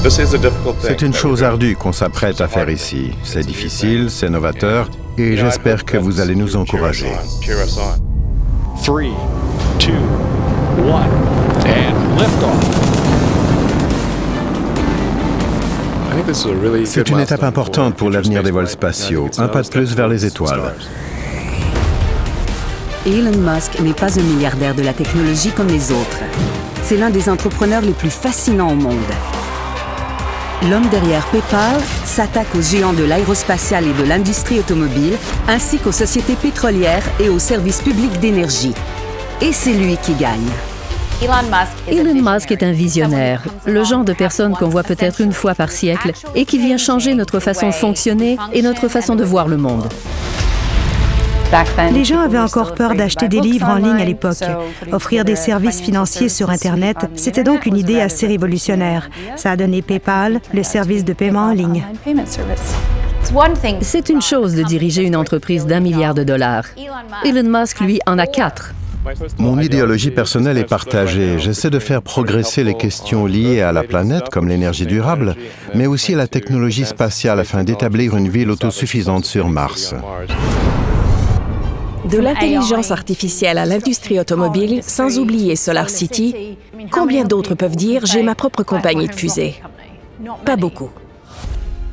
C'est une chose ardue qu'on s'apprête à faire ici. C'est difficile, c'est novateur, et j'espère que vous allez nous encourager. 3, 2, 1, and lift-off. C'est une étape importante pour l'avenir des vols spatiaux, un pas de plus vers les étoiles. Elon Musk n'est pas un milliardaire de la technologie comme les autres. C'est l'un des entrepreneurs les plus fascinants au monde. L'homme derrière PayPal s'attaque aux géants de l'aérospatial et de l'industrie automobile, ainsi qu'aux sociétés pétrolières et aux services publics d'énergie. Et c'est lui qui gagne. Elon Musk est un visionnaire, le genre de personne qu'on voit peut-être une fois par siècle et qui vient changer notre façon de fonctionner et notre façon de voir le monde. Les gens avaient encore peur d'acheter des livres en ligne à l'époque. Offrir des services financiers sur Internet, c'était donc une idée assez révolutionnaire. Ça a donné PayPal, le service de paiement en ligne. C'est une chose de diriger une entreprise d'1 milliard de dollars. Elon Musk, lui, en a 4. Mon idéologie personnelle est partagée. J'essaie de faire progresser les questions liées à la planète, comme l'énergie durable, mais aussi à la technologie spatiale afin d'établir une ville autosuffisante sur Mars. De l'intelligence artificielle à l'industrie automobile, sans oublier SolarCity, combien d'autres peuvent dire « j'ai ma propre compagnie de fusées » ? Pas beaucoup.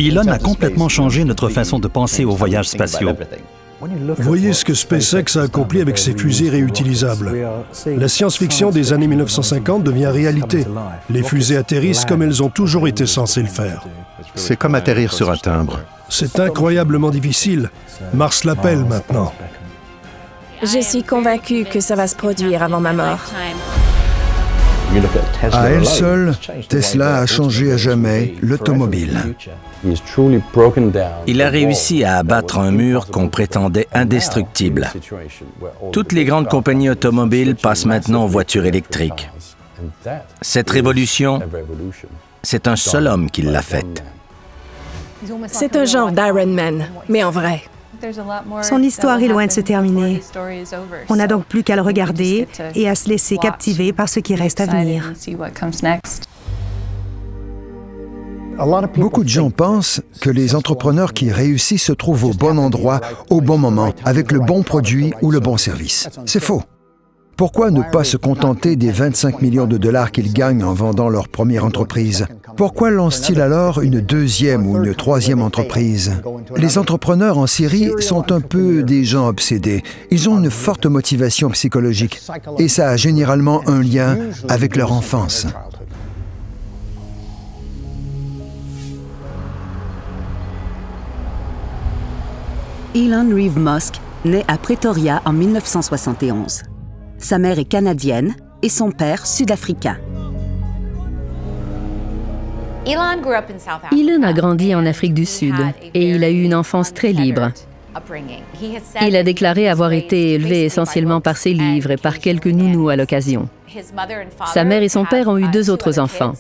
Elon a complètement changé notre façon de penser aux voyages spatiaux. Voyez ce que SpaceX a accompli avec ses fusées réutilisables. La science-fiction des années 1950 devient réalité. Les fusées atterrissent comme elles ont toujours été censées le faire. C'est comme atterrir sur un timbre. C'est incroyablement difficile. Mars l'appelle maintenant. Je suis convaincue que ça va se produire avant ma mort. À elle seule, Tesla a changé à jamais l'automobile. Il a réussi à abattre un mur qu'on prétendait indestructible. Toutes les grandes compagnies automobiles passent maintenant aux voitures électriques. Cette révolution, c'est un seul homme qui l'a faite. C'est un genre d'Iron Man, mais en vrai. Son histoire est loin de se terminer. On n'a donc plus qu'à le regarder et à se laisser captiver par ce qui reste à venir. Beaucoup de gens pensent que les entrepreneurs qui réussissent se trouvent au bon endroit, au bon moment, avec le bon produit ou le bon service. C'est faux. Pourquoi ne pas se contenter des 25 millions de dollars qu'ils gagnent en vendant leur première entreprise? Pourquoi lancent-ils alors une deuxième ou une troisième entreprise? Les entrepreneurs en Syrie sont un peu des gens obsédés. Ils ont une forte motivation psychologique et ça a généralement un lien avec leur enfance. Elon Reeve Musk naît à Pretoria en 1971. Sa mère est canadienne et son père sud-africain. Elon a grandi en Afrique du Sud et il a eu une enfance très libre. Il a déclaré avoir été élevé essentiellement par ses livres et par quelques nounous à l'occasion. Sa mère et son père ont eu 2 autres enfants.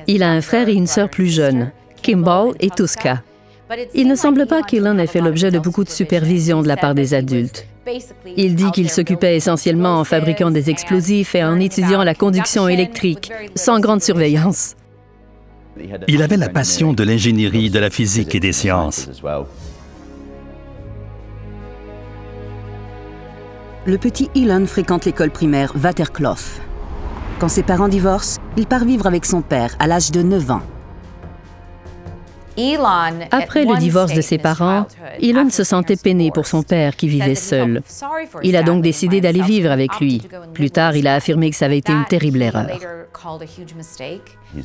Il a un frère et une sœur plus jeunes, Kimball et Tuska. Il ne semble pas qu'Elon ait fait l'objet de beaucoup de supervision de la part des adultes. Il dit qu'il s'occupait essentiellement en fabriquant des explosifs et en étudiant la conduction électrique, sans grande surveillance. Il avait la passion de l'ingénierie, de la physique et des sciences. Le petit Elon fréquente l'école primaire Waterkloof. Quand ses parents divorcent, il part vivre avec son père à l'âge de 9 ans. Après le divorce de ses parents, Elon se sentait peiné pour son père qui vivait seul. Il a donc décidé d'aller vivre avec lui. Plus tard, il a affirmé que ça avait été une terrible erreur.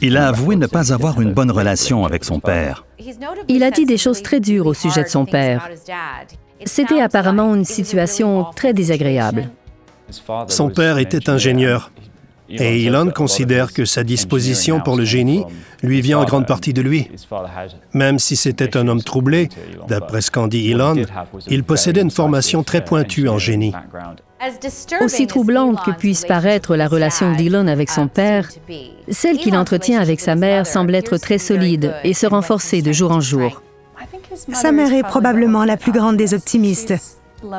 Il a avoué ne pas avoir une bonne relation avec son père. Il a dit des choses très dures au sujet de son père. C'était apparemment une situation très désagréable. Son père était ingénieur. Et Elon considère que sa disposition pour le génie lui vient en grande partie de lui. Même si c'était un homme troublé, d'après ce qu'en dit Elon, il possédait une formation très pointue en génie. Aussi troublante que puisse paraître la relation d'Elon avec son père, celle qu'il entretient avec sa mère semble être très solide et se renforcer de jour en jour. Sa mère est probablement la plus grande des optimistes.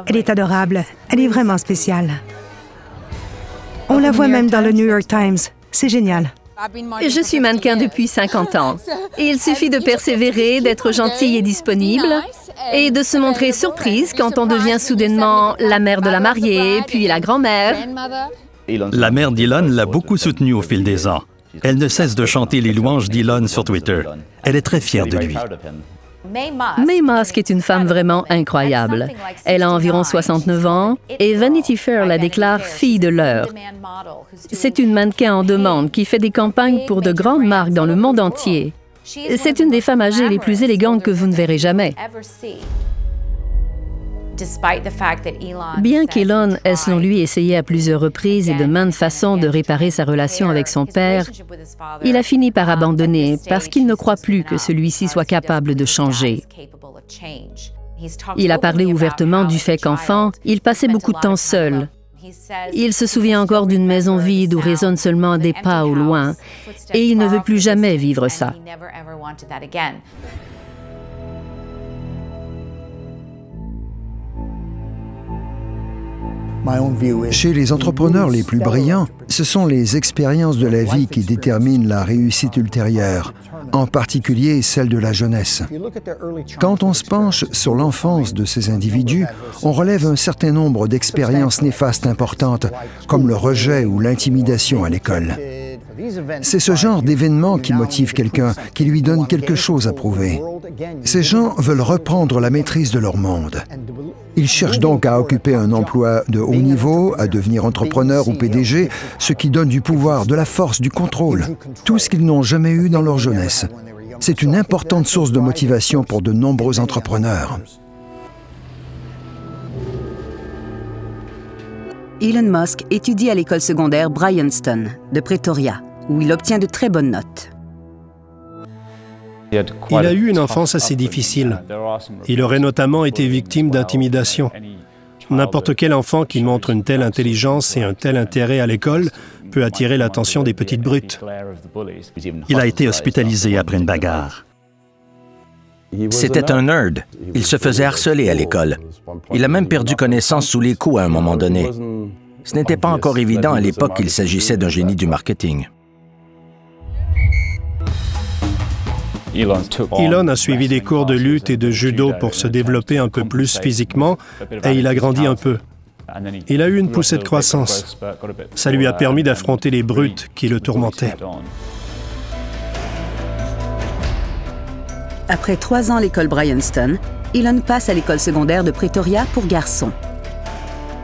Elle est adorable. Elle est vraiment spéciale. On la voit même dans le New York Times. C'est génial. Je suis mannequin depuis 50 ans. Il suffit de persévérer, d'être gentil et disponible, et de se montrer surprise quand on devient soudainement la mère de la mariée, puis la grand-mère. La mère d'Elon l'a beaucoup soutenu au fil des ans. Elle ne cesse de chanter les louanges d'Elon sur Twitter. Elle est très fière de lui. Maye Musk est une femme vraiment incroyable. Elle a environ 69 ans et Vanity Fair la déclare fille de l'heure. C'est une mannequin en demande qui fait des campagnes pour de grandes marques dans le monde entier. C'est une des femmes âgées les plus élégantes que vous ne verrez jamais. Bien qu'Elon ait selon lui essayé à plusieurs reprises et de maintes façons de réparer sa relation avec son père, il a fini par abandonner parce qu'il ne croit plus que celui-ci soit capable de changer. Il a parlé ouvertement du fait qu'enfant, il passait beaucoup de temps seul. Il se souvient encore d'une maison vide où résonnent seulement des pas au loin, et il ne veut plus jamais vivre ça. Chez les entrepreneurs les plus brillants, ce sont les expériences de la vie qui déterminent la réussite ultérieure, en particulier celle de la jeunesse. Quand on se penche sur l'enfance de ces individus, on relève un certain nombre d'expériences néfastes importantes, comme le rejet ou l'intimidation à l'école. C'est ce genre d'événement qui motive quelqu'un, qui lui donne quelque chose à prouver. Ces gens veulent reprendre la maîtrise de leur monde. Ils cherchent donc à occuper un emploi de haut niveau, à devenir entrepreneur ou PDG, ce qui donne du pouvoir, de la force, du contrôle, tout ce qu'ils n'ont jamais eu dans leur jeunesse. C'est une importante source de motivation pour de nombreux entrepreneurs. Elon Musk étudie à l'école secondaire Bryanston de Pretoria, où il obtient de très bonnes notes. Il a eu une enfance assez difficile. Il aurait notamment été victime d'intimidation. N'importe quel enfant qui montre une telle intelligence et un tel intérêt à l'école peut attirer l'attention des petites brutes. Il a été hospitalisé après une bagarre. C'était un nerd. Il se faisait harceler à l'école. Il a même perdu connaissance sous les coups à un moment donné. Ce n'était pas encore évident à l'époque qu'il s'agissait d'un génie du marketing. Elon a suivi des cours de lutte et de judo pour se développer un peu plus physiquement et il a grandi un peu. Il a eu une poussée de croissance. Ça lui a permis d'affronter les brutes qui le tourmentaient. Après 3 ans à l'école Bryanston, Elon passe à l'école secondaire de Pretoria pour garçons.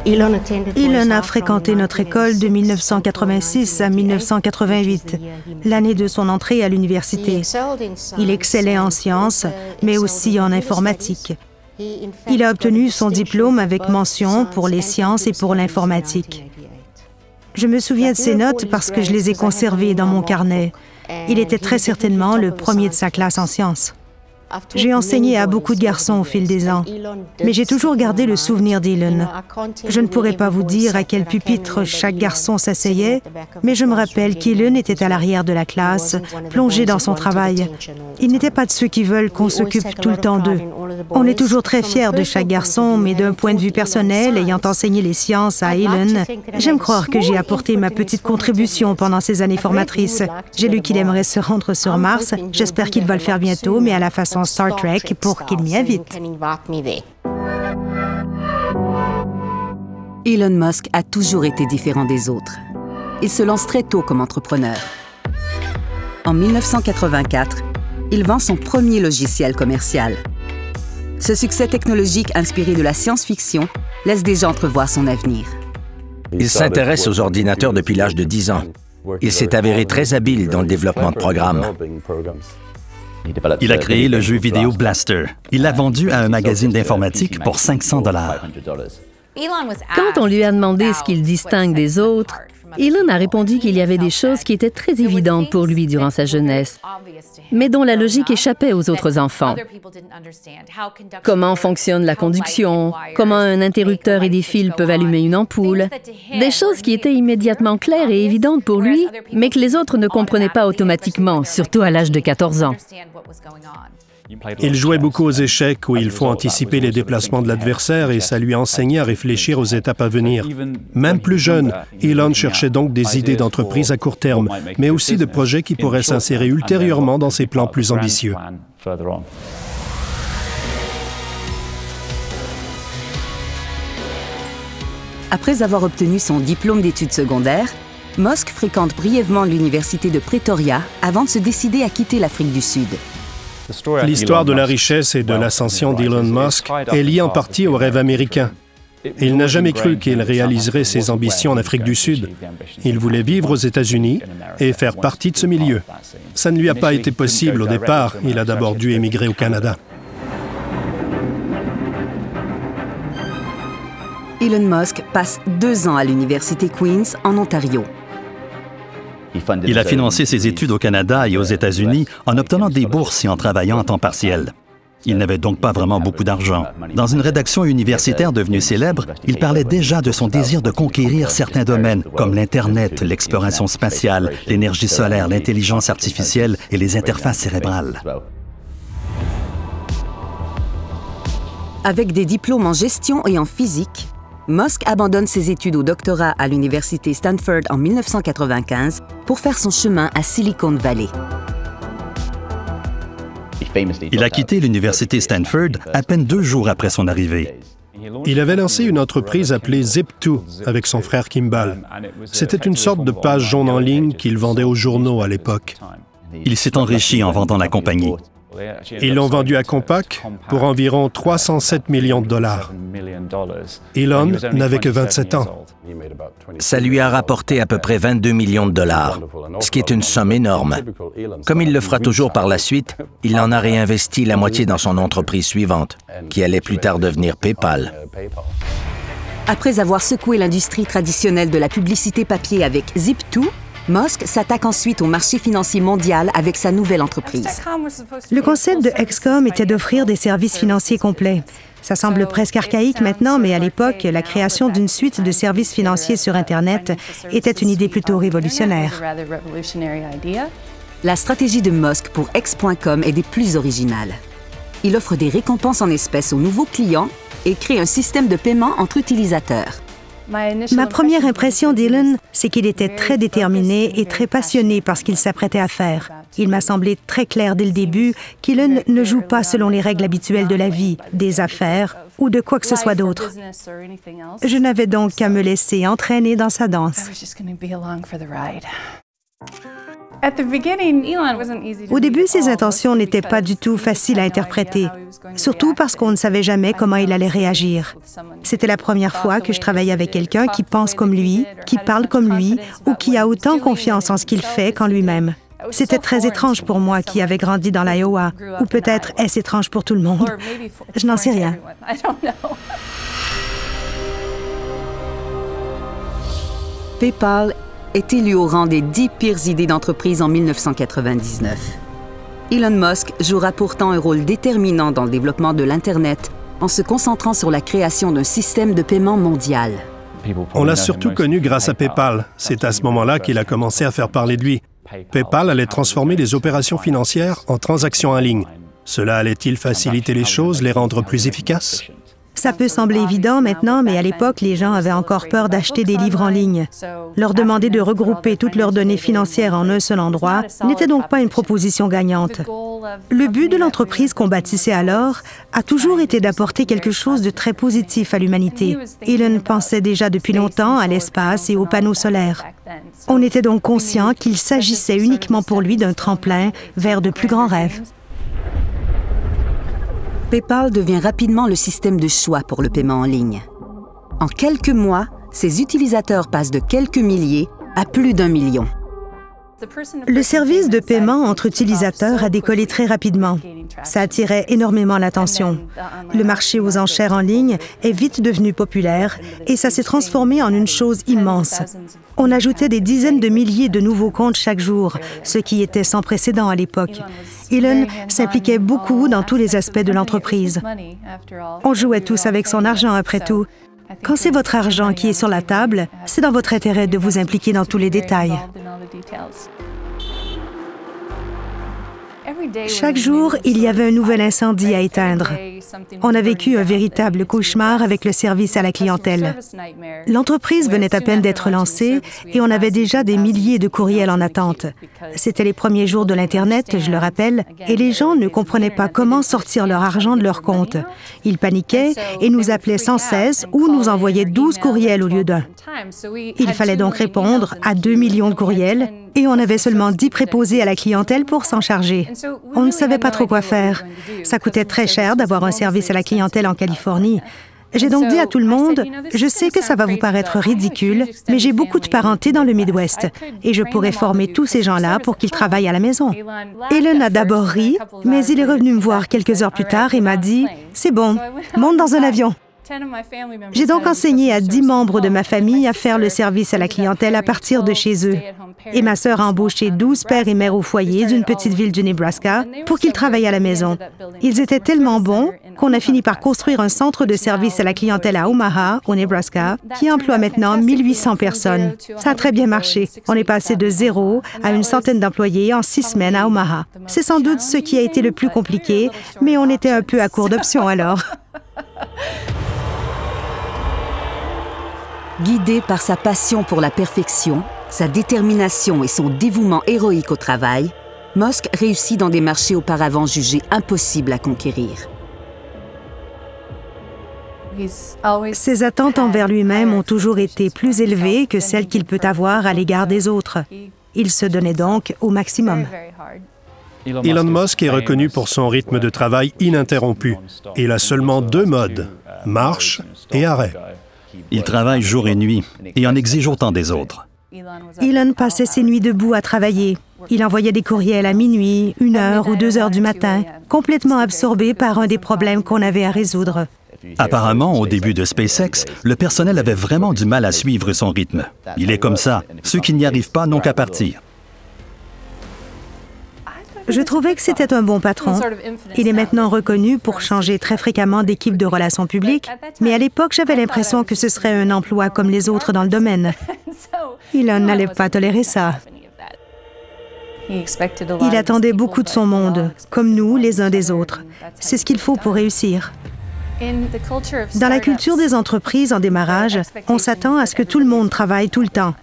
Elon a fréquenté notre école de 1986 à 1988, l'année de son entrée à l'université. Il excellait en sciences, mais aussi en informatique. Il a obtenu son diplôme avec mention pour les sciences et pour l'informatique. Je me souviens de ses notes parce que je les ai conservées dans mon carnet. Il était très certainement le premier de sa classe en sciences. J'ai enseigné à beaucoup de garçons au fil des ans, mais j'ai toujours gardé le souvenir d'Elon. Je ne pourrais pas vous dire à quel pupitre chaque garçon s'asseyait, mais je me rappelle qu'Elon était à l'arrière de la classe, plongé dans son travail. Il n'était pas de ceux qui veulent qu'on s'occupe tout le temps d'eux. On est toujours très fiers de chaque garçon, mais d'un point de vue personnel, ayant enseigné les sciences à Elon, j'aime croire que j'ai apporté ma petite contribution pendant ces années formatrices. J'ai lu qu'il aimerait se rendre sur Mars. J'espère qu'il va le faire bientôt, mais à la façon Star Trek pour qu'il m'y invite. Elon Musk a toujours été différent des autres. Il se lance très tôt comme entrepreneur. En 1984, il vend son premier logiciel commercial. Ce succès technologique inspiré de la science-fiction laisse déjà entrevoir son avenir. Il s'intéresse aux ordinateurs depuis l'âge de 10 ans. Il s'est avéré très habile dans le développement de programmes. Il a créé le jeu vidéo Blaster. Il l'a vendu à un magazine d'informatique pour 500 $. Quand on lui a demandé ce qu'il distingue des autres, Elon a répondu qu'il y avait des choses qui étaient très évidentes pour lui durant sa jeunesse, mais dont la logique échappait aux autres enfants. Comment fonctionne la conduction, comment un interrupteur et des fils peuvent allumer une ampoule, des choses qui étaient immédiatement claires et évidentes pour lui, mais que les autres ne comprenaient pas automatiquement, surtout à l'âge de 14 ans. Il jouait beaucoup aux échecs où il faut anticiper les déplacements de l'adversaire et ça lui a enseigné à réfléchir aux étapes à venir. Même plus jeune, Elon cherchait donc des idées d'entreprise à court terme, mais aussi de projets qui pourraient s'insérer ultérieurement dans ses plans plus ambitieux. Après avoir obtenu son diplôme d'études secondaires, Musk fréquente brièvement l'université de Pretoria avant de se décider à quitter l'Afrique du Sud. L'histoire de la richesse et de l'ascension d'Elon Musk est liée en partie au rêve américain. Il n'a jamais cru qu'il réaliserait ses ambitions en Afrique du Sud. Il voulait vivre aux États-Unis et faire partie de ce milieu. Ça ne lui a pas été possible au départ. Il a d'abord dû émigrer au Canada. Elon Musk passe 2 ans à l'université Queen's en Ontario. Il a financé ses études au Canada et aux États-Unis en obtenant des bourses et en travaillant à temps partiel. Il n'avait donc pas vraiment beaucoup d'argent. Dans une rédaction universitaire devenue célèbre, il parlait déjà de son désir de conquérir certains domaines comme l'Internet, l'exploration spatiale, l'énergie solaire, l'intelligence artificielle et les interfaces cérébrales. Avec des diplômes en gestion et en physique, Musk abandonne ses études au doctorat à l'université Stanford en 1995 pour faire son chemin à Silicon Valley. Il a quitté l'université Stanford à peine 2 jours après son arrivée. Il avait lancé une entreprise appelée Zip2 avec son frère Kimball. C'était une sorte de page jaune en ligne qu'il vendait aux journaux à l'époque. Il s'est enrichi en vendant la compagnie. Ils l'ont vendu à Compaq pour environ 307 millions de dollars. Elon n'avait que 27 ans. Ça lui a rapporté à peu près 22 millions de dollars, ce qui est une somme énorme. Comme il le fera toujours par la suite, il en a réinvesti la moitié dans son entreprise suivante, qui allait plus tard devenir PayPal. Après avoir secoué l'industrie traditionnelle de la publicité papier avec Zip2, Musk s'attaque ensuite au marché financier mondial avec sa nouvelle entreprise. Le concept de XCOM était d'offrir des services financiers complets. Ça semble presque archaïque maintenant, mais à l'époque, la création d'une suite de services financiers sur Internet était une idée plutôt révolutionnaire. La stratégie de Musk pour X.com est des plus originales. Il offre des récompenses en espèces aux nouveaux clients et crée un système de paiement entre utilisateurs. Ma première impression d'Elon, c'est qu'il était très déterminé et très passionné par ce qu'il s'apprêtait à faire. Il m'a semblé très clair dès le début qu'Elon ne joue pas selon les règles habituelles de la vie, des affaires ou de quoi que ce soit d'autre. Je n'avais donc qu'à me laisser entraîner dans sa danse. Au début, ses intentions n'étaient pas du tout faciles à interpréter, surtout parce qu'on ne savait jamais comment il allait réagir. C'était la première fois que je travaillais avec quelqu'un qui pense comme lui, qui parle comme lui, ou qui a autant confiance en ce qu'il fait qu'en lui-même. C'était très étrange pour moi qui avais grandi dans l'Iowa, ou peut-être est-ce étrange pour tout le monde. Je n'en sais rien. PayPal est élu au rang des 10 pires idées d'entreprise en 1999. Elon Musk jouera pourtant un rôle déterminant dans le développement de l'Internet en se concentrant sur la création d'un système de paiement mondial. On l'a surtout connu grâce à PayPal. C'est à ce moment-là qu'il a commencé à faire parler de lui. PayPal allait transformer les opérations financières en transactions en ligne. Cela allait-il faciliter les choses, les rendre plus efficaces? Ça peut sembler évident maintenant, mais à l'époque, les gens avaient encore peur d'acheter des livres en ligne. Leur demander de regrouper toutes leurs données financières en un seul endroit n'était donc pas une proposition gagnante. Le but de l'entreprise qu'on bâtissait alors a toujours été d'apporter quelque chose de très positif à l'humanité. Elon pensait déjà depuis longtemps à l'espace et aux panneaux solaires. On était donc conscient qu'il s'agissait uniquement pour lui d'un tremplin vers de plus grands rêves. PayPal devient rapidement le système de choix pour le paiement en ligne. En quelques mois, ses utilisateurs passent de quelques milliers à plus d'1 million. Le service de paiement entre utilisateurs a décollé très rapidement. Ça attirait énormément l'attention. Le marché aux enchères en ligne est vite devenu populaire et ça s'est transformé en une chose immense. On ajoutait des dizaines de milliers de nouveaux comptes chaque jour, ce qui était sans précédent à l'époque. Elon s'impliquait beaucoup dans tous les aspects de l'entreprise. On jouait tous avec son argent après tout. Quand c'est votre argent qui est sur la table, c'est dans votre intérêt de vous impliquer dans tous les détails. Chaque jour, il y avait un nouvel incendie à éteindre. On a vécu un véritable cauchemar avec le service à la clientèle. L'entreprise venait à peine d'être lancée et on avait déjà des milliers de courriels en attente. C'était les premiers jours de l'Internet, je le rappelle, et les gens ne comprenaient pas comment sortir leur argent de leur compte. Ils paniquaient et nous appelaient sans cesse ou nous envoyaient 12 courriels au lieu d'un. Il fallait donc répondre à 2 millions de courriels et on avait seulement 10 préposés à la clientèle pour s'en charger. On ne savait pas trop quoi faire. Ça coûtait très cher d'avoir un service à la clientèle en Californie. J'ai donc dit à tout le monde, je sais que ça va vous paraître ridicule, mais j'ai beaucoup de parenté dans le Midwest et je pourrais former tous ces gens-là pour qu'ils travaillent à la maison. Elon a d'abord ri, mais il est revenu me voir quelques heures plus tard et m'a dit, c'est bon, monte dans un avion. J'ai donc enseigné à 10 membres de ma famille à faire le service à la clientèle à partir de chez eux. Et ma sœur a embauché 12 pères et mères au foyer d'une petite ville du Nebraska pour qu'ils travaillent à la maison. Ils étaient tellement bons qu'on a fini par construire un centre de service à la clientèle à Omaha, au Nebraska, qui emploie maintenant 1800 personnes. Ça a très bien marché. On est passé de 0 à une centaine d'employés en 6 semaines à Omaha. C'est sans doute ce qui a été le plus compliqué, mais on était un peu à court d'options alors. Guidé par sa passion pour la perfection, sa détermination et son dévouement héroïque au travail, Musk réussit dans des marchés auparavant jugés impossibles à conquérir. Ses attentes envers lui-même ont toujours été plus élevées que celles qu'il peut avoir à l'égard des autres. Il se donnait donc au maximum. Elon Musk est reconnu pour son rythme de travail ininterrompu. Il a seulement 2 modes, marche et arrêt. Il travaille jour et nuit et en exige autant des autres. Elon passait ses nuits debout à travailler. Il envoyait des courriels à minuit, 1 heure ou 2 heures du matin, complètement absorbé par un des problèmes qu'on avait à résoudre. Apparemment, au début de SpaceX, le personnel avait vraiment du mal à suivre son rythme. Il est comme ça. Ceux qui n'y arrivent pas n'ont qu'à partir. Je trouvais que c'était un bon patron. Il est maintenant reconnu pour changer très fréquemment d'équipe de relations publiques, mais à l'époque, j'avais l'impression que ce serait un emploi comme les autres dans le domaine. Elon n'allait pas tolérer ça. Il attendait beaucoup de son monde, comme nous, les uns des autres. C'est ce qu'il faut pour réussir. Dans la culture des entreprises en démarrage, on s'attend à ce que tout le monde travaille tout le temps.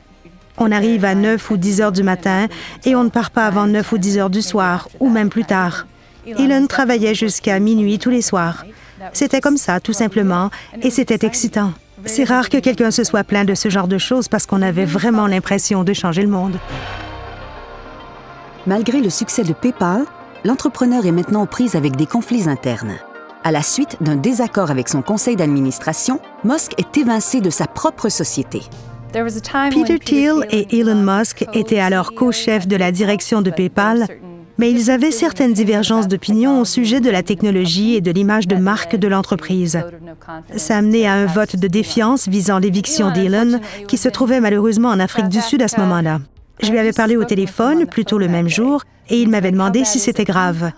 On arrive à 9 ou 10 heures du matin et on ne part pas avant 9 ou 10 heures du soir, ou même plus tard. Elon travaillait jusqu'à minuit tous les soirs. C'était comme ça, tout simplement, et c'était excitant. C'est rare que quelqu'un se soit plaint de ce genre de choses parce qu'on avait vraiment l'impression de changer le monde. Malgré le succès de PayPal, l'entrepreneur est maintenant aux prises avec des conflits internes. À la suite d'un désaccord avec son conseil d'administration, Musk est évincé de sa propre société. Peter Thiel et Elon Musk étaient alors co-chefs de la direction de PayPal, mais ils avaient certaines divergences d'opinion au sujet de la technologie et de l'image de marque de l'entreprise. Ça a amené à un vote de défiance visant l'éviction d'Elon, qui se trouvait malheureusement en Afrique du Sud à ce moment-là. Je lui avais parlé au téléphone plus tôt le même jour et il m'avait demandé si c'était grave.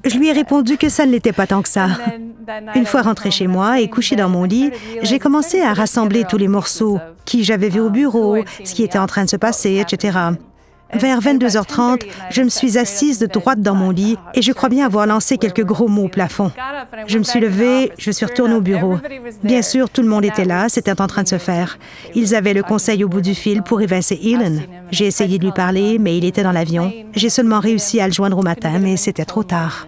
Je lui ai répondu que ça ne l'était pas tant que ça. Une fois rentré chez moi et couché dans mon lit, j'ai commencé à rassembler tous les morceaux, qui j'avais vus au bureau, ce qui était en train de se passer, etc. Vers 22h30, je me suis assise de droite dans mon lit et je crois bien avoir lancé quelques gros mots au plafond. Je me suis levée, je suis retournée au bureau. Bien sûr, tout le monde était là, c'était en train de se faire. Ils avaient le conseil au bout du fil pour évincer Elon. J'ai essayé de lui parler, mais il était dans l'avion. J'ai seulement réussi à le joindre au matin, mais c'était trop tard.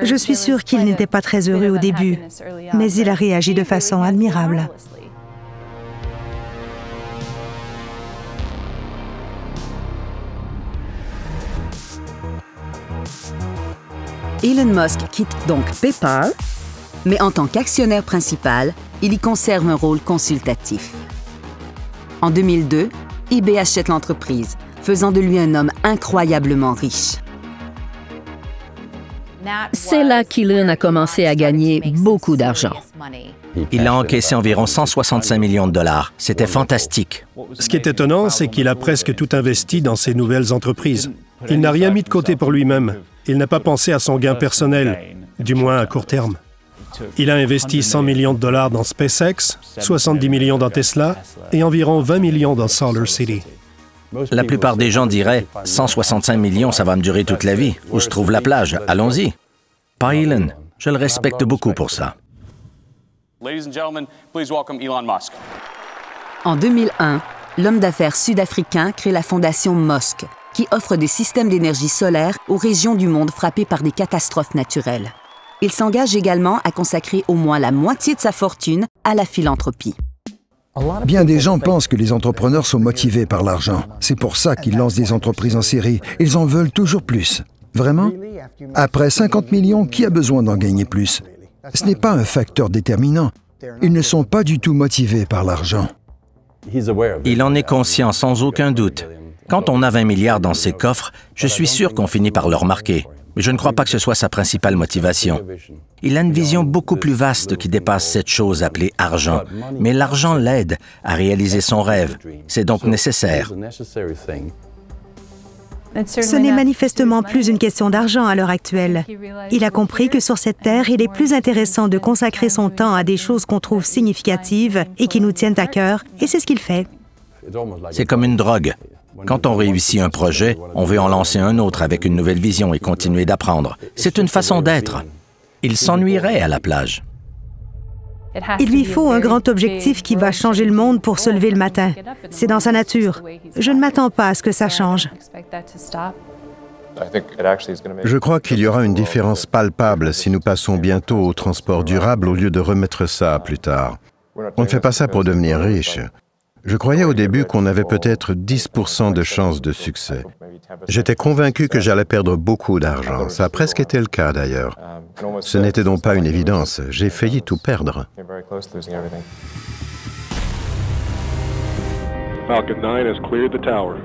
Je suis sûre qu'il n'était pas très heureux au début, mais il a réagi de façon admirable. Elon Musk quitte donc PayPal, mais en tant qu'actionnaire principal, il y conserve un rôle consultatif. En 2002, eBay achète l'entreprise, faisant de lui un homme incroyablement riche. C'est là qu'Elon a commencé à gagner beaucoup d'argent. Il a encaissé environ 165 millions de dollars. C'était fantastique. Ce qui est étonnant, c'est qu'il a presque tout investi dans ses nouvelles entreprises. Il n'a rien mis de côté pour lui-même. Il n'a pas pensé à son gain personnel, du moins à court terme. Il a investi 100 millions de dollars dans SpaceX, 70 millions dans Tesla et environ 20 millions dans SolarCity. La plupart des gens diraient « 165 millions, ça va me durer toute la vie. Où se trouve la plage? Allons-y. » Pas Elon. Je le respecte beaucoup pour ça. En 2001, l'homme d'affaires sud-africain crée la fondation MOSC, qui offre des systèmes d'énergie solaire aux régions du monde frappées par des catastrophes naturelles. Il s'engage également à consacrer au moins la moitié de sa fortune à la philanthropie. Bien des gens pensent que les entrepreneurs sont motivés par l'argent. C'est pour ça qu'ils lancent des entreprises en série. Ils en veulent toujours plus. Vraiment? Après 50 millions, qui a besoin d'en gagner plus? Ce n'est pas un facteur déterminant. Ils ne sont pas du tout motivés par l'argent. Il en est conscient sans aucun doute. Quand on a 20 milliards dans ses coffres, je suis sûr qu'on finit par le remarquer. Mais je ne crois pas que ce soit sa principale motivation. Il a une vision beaucoup plus vaste qui dépasse cette chose appelée argent. Mais l'argent l'aide à réaliser son rêve. C'est donc nécessaire. Ce n'est manifestement plus une question d'argent à l'heure actuelle. Il a compris que sur cette terre, il est plus intéressant de consacrer son temps à des choses qu'on trouve significatives et qui nous tiennent à cœur, et c'est ce qu'il fait. C'est comme une drogue. Quand on réussit un projet, on veut en lancer un autre avec une nouvelle vision et continuer d'apprendre. C'est une façon d'être. Il s'ennuierait à la plage. Il lui faut un grand objectif qui va changer le monde pour se lever le matin. C'est dans sa nature. Je ne m'attends pas à ce que ça change. Je crois qu'il y aura une différence palpable si nous passons bientôt au transport durable au lieu de remettre ça plus tard. On ne fait pas ça pour devenir riche. Je croyais au début qu'on avait peut-être 10% de chances de succès. J'étais convaincu que j'allais perdre beaucoup d'argent. Ça a presque été le cas d'ailleurs. Ce n'était donc pas une évidence. J'ai failli tout perdre. Falcon 9 has cleared the tower.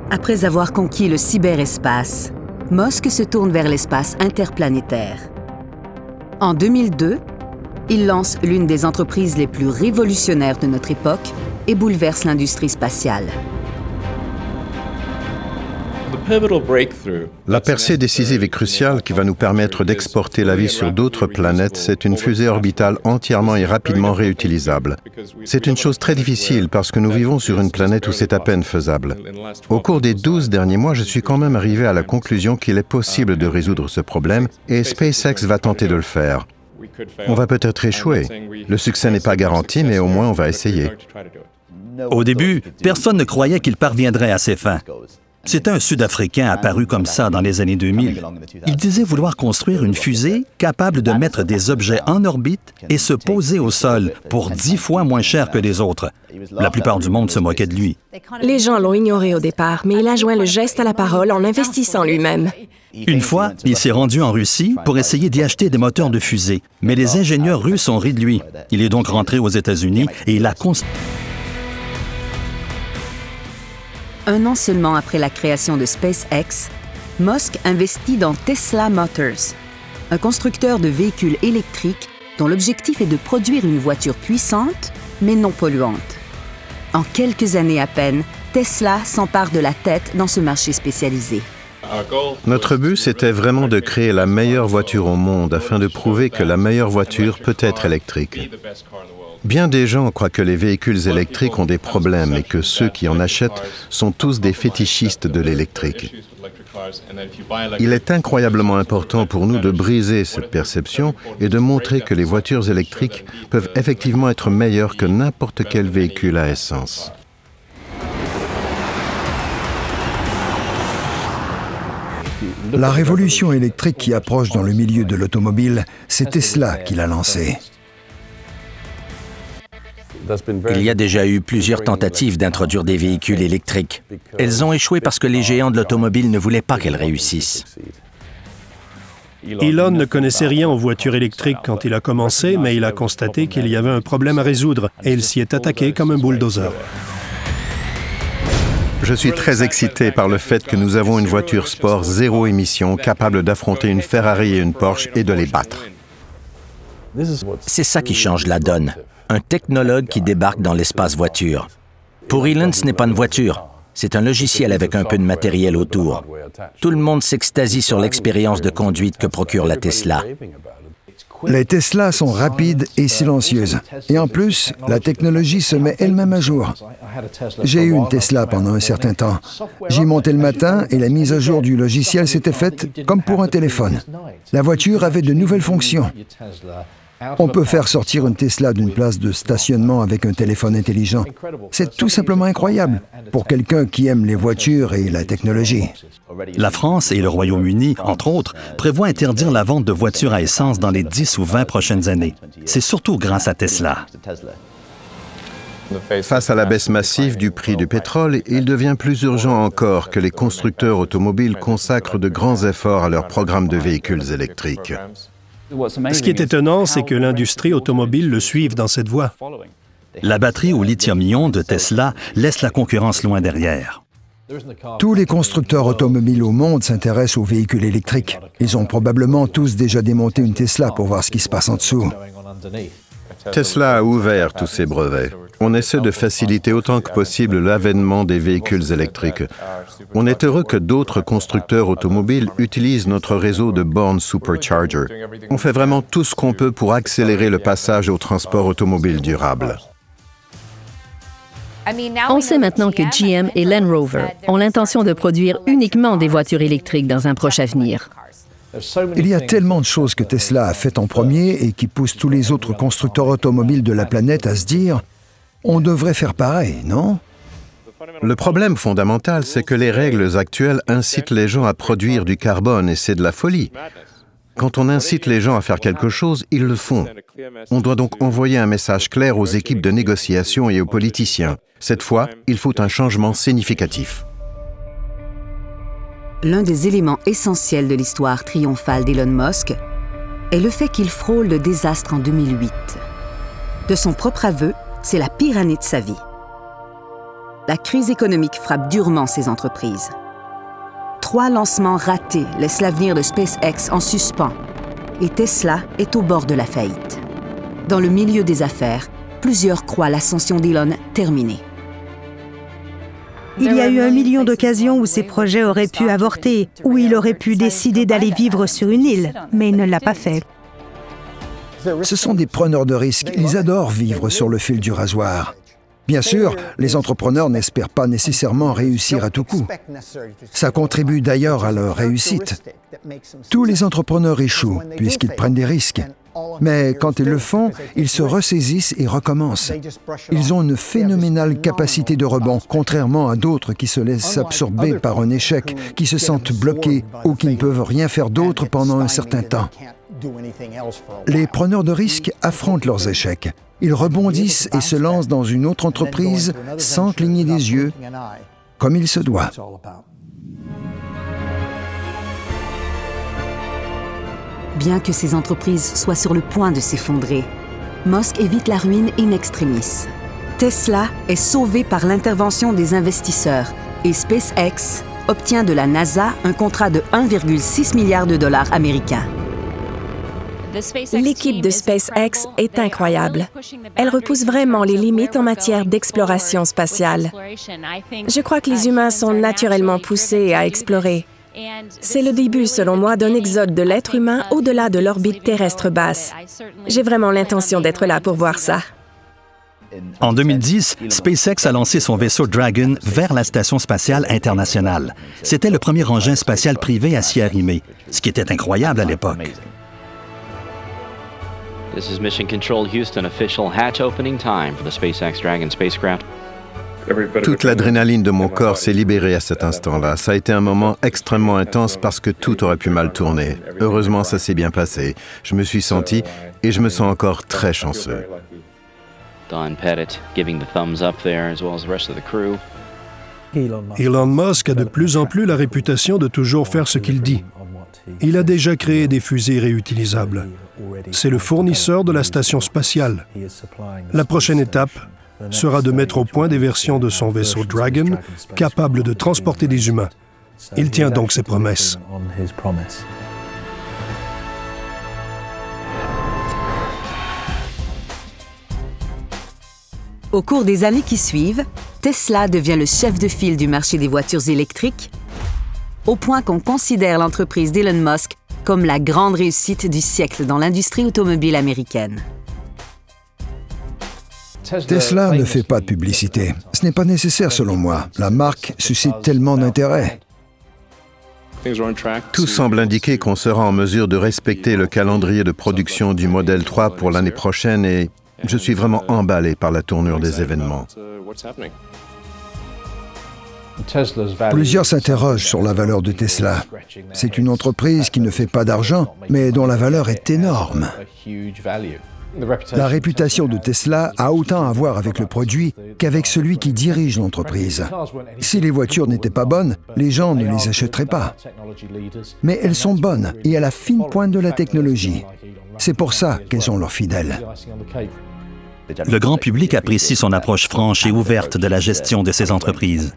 Après avoir conquis le cyberespace, MOSC se tourne vers l'espace interplanétaire. En 2002, il lance l'une des entreprises les plus révolutionnaires de notre époque et bouleverse l'industrie spatiale. La percée décisive et cruciale qui va nous permettre d'exporter la vie sur d'autres planètes, c'est une fusée orbitale entièrement et rapidement réutilisable. C'est une chose très difficile parce que nous vivons sur une planète où c'est à peine faisable. Au cours des 12 derniers mois, je suis quand même arrivé à la conclusion qu'il est possible de résoudre ce problème et SpaceX va tenter de le faire. On va peut-être échouer. Le succès n'est pas garanti, mais au moins on va essayer. Au début, personne ne croyait qu'il parviendrait à ses fins. C'était un Sud-Africain apparu comme ça dans les années 2000. Il disait vouloir construire une fusée capable de mettre des objets en orbite et se poser au sol pour 10 fois moins cher que les autres. La plupart du monde se moquait de lui. Les gens l'ont ignoré au départ, mais il a joint le geste à la parole en investissant lui-même. Une fois, il s'est rendu en Russie pour essayer d'y acheter des moteurs de fusée. Mais les ingénieurs russes ont ri de lui. Il est donc rentré aux États-Unis et il a Un an seulement après la création de SpaceX, Musk investit dans Tesla Motors, un constructeur de véhicules électriques dont l'objectif est de produire une voiture puissante, mais non polluante. En quelques années à peine, Tesla s'empare de la tête dans ce marché spécialisé. Notre but, c'était vraiment de créer la meilleure voiture au monde afin de prouver que la meilleure voiture peut être électrique. Bien des gens croient que les véhicules électriques ont des problèmes et que ceux qui en achètent sont tous des fétichistes de l'électrique. Il est incroyablement important pour nous de briser cette perception et de montrer que les voitures électriques peuvent effectivement être meilleures que n'importe quel véhicule à essence. La révolution électrique qui approche dans le milieu de l'automobile, c'est Tesla qui l'a lancée. Il y a déjà eu plusieurs tentatives d'introduire des véhicules électriques. Elles ont échoué parce que les géants de l'automobile ne voulaient pas qu'elles réussissent. Elon ne connaissait rien aux voitures électriques quand il a commencé, mais il a constaté qu'il y avait un problème à résoudre et il s'y est attaqué comme un bulldozer. Je suis très excité par le fait que nous avons une voiture sport zéro émission capable d'affronter une Ferrari et une Porsche et de les battre. C'est ça qui change la donne. Un technologue qui débarque dans l'espace voiture. Pour Elon, ce n'est pas une voiture. C'est un logiciel avec un peu de matériel autour. Tout le monde s'extasie sur l'expérience de conduite que procure la Tesla. Les Tesla sont rapides et silencieuses. Et en plus, la technologie se met elle-même à jour. J'ai eu une Tesla pendant un certain temps. J'y montais le matin et la mise à jour du logiciel s'était faite comme pour un téléphone. La voiture avait de nouvelles fonctions. On peut faire sortir une Tesla d'une place de stationnement avec un téléphone intelligent. C'est tout simplement incroyable pour quelqu'un qui aime les voitures et la technologie. La France et le Royaume-Uni, entre autres, prévoient interdire la vente de voitures à essence dans les 10 ou 20 prochaines années. C'est surtout grâce à Tesla. Face à la baisse massive du prix du pétrole, il devient plus urgent encore que les constructeurs automobiles consacrent de grands efforts à leur programme de véhicules électriques. Ce qui est étonnant, c'est que l'industrie automobile le suive dans cette voie. La batterie au lithium-ion de Tesla laisse la concurrence loin derrière. Tous les constructeurs automobiles au monde s'intéressent aux véhicules électriques. Ils ont probablement tous déjà démonté une Tesla pour voir ce qui se passe en dessous. Tesla a ouvert tous ses brevets. On essaie de faciliter autant que possible l'avènement des véhicules électriques. On est heureux que d'autres constructeurs automobiles utilisent notre réseau de bornes Supercharger. On fait vraiment tout ce qu'on peut pour accélérer le passage au transport automobile durable. On sait maintenant que GM et Land Rover ont l'intention de produire uniquement des voitures électriques dans un proche avenir. Il y a tellement de choses que Tesla a faites en premier et qui poussent tous les autres constructeurs automobiles de la planète à se dire « on devrait faire pareil, non ?» Le problème fondamental, c'est que les règles actuelles incitent les gens à produire du carbone et c'est de la folie. Quand on incite les gens à faire quelque chose, ils le font. On doit donc envoyer un message clair aux équipes de négociation et aux politiciens. Cette fois, il faut un changement significatif. L'un des éléments essentiels de l'histoire triomphale d'Elon Musk est le fait qu'il frôle le désastre en 2008. De son propre aveu, c'est la pire année de sa vie. La crise économique frappe durement ses entreprises. 3 lancements ratés laissent l'avenir de SpaceX en suspens et Tesla est au bord de la faillite. Dans le milieu des affaires, plusieurs croient l'ascension d'Elon terminée. Il y a eu 1 million d'occasions où ces projets auraient pu avorter, où il aurait pu décider d'aller vivre sur une île, mais il ne l'a pas fait. Ce sont des preneurs de risques. Ils adorent vivre sur le fil du rasoir. Bien sûr, les entrepreneurs n'espèrent pas nécessairement réussir à tout coup. Ça contribue d'ailleurs à leur réussite. Tous les entrepreneurs échouent, puisqu'ils prennent des risques. Mais quand ils le font, ils se ressaisissent et recommencent. Ils ont une phénoménale capacité de rebond, contrairement à d'autres qui se laissent absorber par un échec, qui se sentent bloqués ou qui ne peuvent rien faire d'autre pendant un certain temps. Les preneurs de risques affrontent leurs échecs. Ils rebondissent et se lancent dans une autre entreprise sans cligner des yeux, comme il se doit. Bien que ces entreprises soient sur le point de s'effondrer, Musk évite la ruine in extremis. Tesla est sauvé par l'intervention des investisseurs et SpaceX obtient de la NASA un contrat de 1,6 milliard de dollars américains. L'équipe de SpaceX est incroyable. Elle repousse vraiment les limites en matière d'exploration spatiale. Je crois que les humains sont naturellement poussés à explorer. C'est le début, selon moi, d'un exode de l'être humain au-delà de l'orbite terrestre basse. J'ai vraiment l'intention d'être là pour voir ça. En 2010, SpaceX a lancé son vaisseau Dragon vers la Station spatiale internationale. C'était le premier engin spatial privé à s'y arrimer, ce qui était incroyable à l'époque. This is Mission Control Houston, official hatch opening time for the SpaceX Dragon spacecraft. Toute l'adrénaline de mon corps s'est libérée à cet instant-là. Ça a été un moment extrêmement intense parce que tout aurait pu mal tourner. Heureusement, ça s'est bien passé. Je me suis senti et je me sens encore très chanceux. Don Pettit giving the thumbs up there as well as the rest of the crew. Elon Musk a de plus en plus la réputation de toujours faire ce qu'il dit. Il a déjà créé des fusées réutilisables. C'est le fournisseur de la station spatiale. La prochaine étape sera de mettre au point des versions de son vaisseau Dragon capables de transporter des humains. Il tient donc ses promesses. Au cours des années qui suivent, Tesla devient le chef de file du marché des voitures électriques, au point qu'on considère l'entreprise d'Elon Musk comme la grande réussite du siècle dans l'industrie automobile américaine. Tesla ne fait pas de publicité. Ce n'est pas nécessaire selon moi. La marque suscite tellement d'intérêt. Tout semble indiquer qu'on sera en mesure de respecter le calendrier de production du Model 3 pour l'année prochaine et je suis vraiment emballé par la tournure des événements. Plusieurs s'interrogent sur la valeur de Tesla. C'est une entreprise qui ne fait pas d'argent, mais dont la valeur est énorme. La réputation de Tesla a autant à voir avec le produit qu'avec celui qui dirige l'entreprise. Si les voitures n'étaient pas bonnes, les gens ne les achèteraient pas. Mais elles sont bonnes et à la fine pointe de la technologie. C'est pour ça qu'elles sont leurs fidèles. Le grand public apprécie son approche franche et ouverte de la gestion de ces entreprises.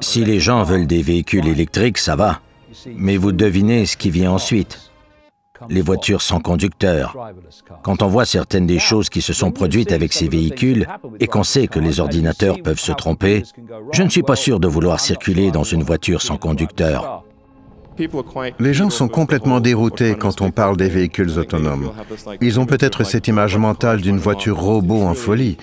Si les gens veulent des véhicules électriques, ça va. Mais vous devinez ce qui vient ensuite. Les voitures sans conducteur. Quand on voit certaines des choses qui se sont produites avec ces véhicules et qu'on sait que les ordinateurs peuvent se tromper, je ne suis pas sûr de vouloir circuler dans une voiture sans conducteur. Les gens sont complètement déroutés quand on parle des véhicules autonomes. Ils ont peut-être cette image mentale d'une voiture robot en folie.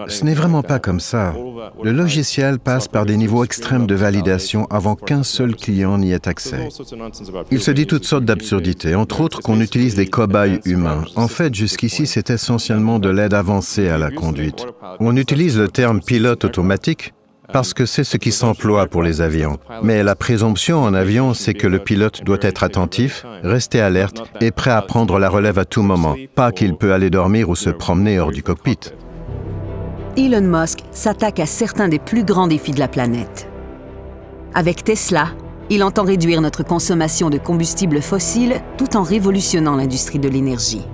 Ce n'est vraiment pas comme ça. Le logiciel passe par des niveaux extrêmes de validation avant qu'un seul client n'y ait accès. Il se dit toutes sortes d'absurdités, entre autres qu'on utilise des cobayes humains. En fait, jusqu'ici, c'est essentiellement de l'aide avancée à la conduite. On utilise le terme pilote automatique parce que c'est ce qui s'emploie pour les avions. Mais la présomption en avion, c'est que le pilote doit être attentif, rester alerte et prêt à prendre la relève à tout moment, pas qu'il peut aller dormir ou se promener hors du cockpit. Elon Musk s'attaque à certains des plus grands défis de la planète. Avec Tesla, il entend réduire notre consommation de combustibles fossiles tout en révolutionnant l'industrie de l'énergie.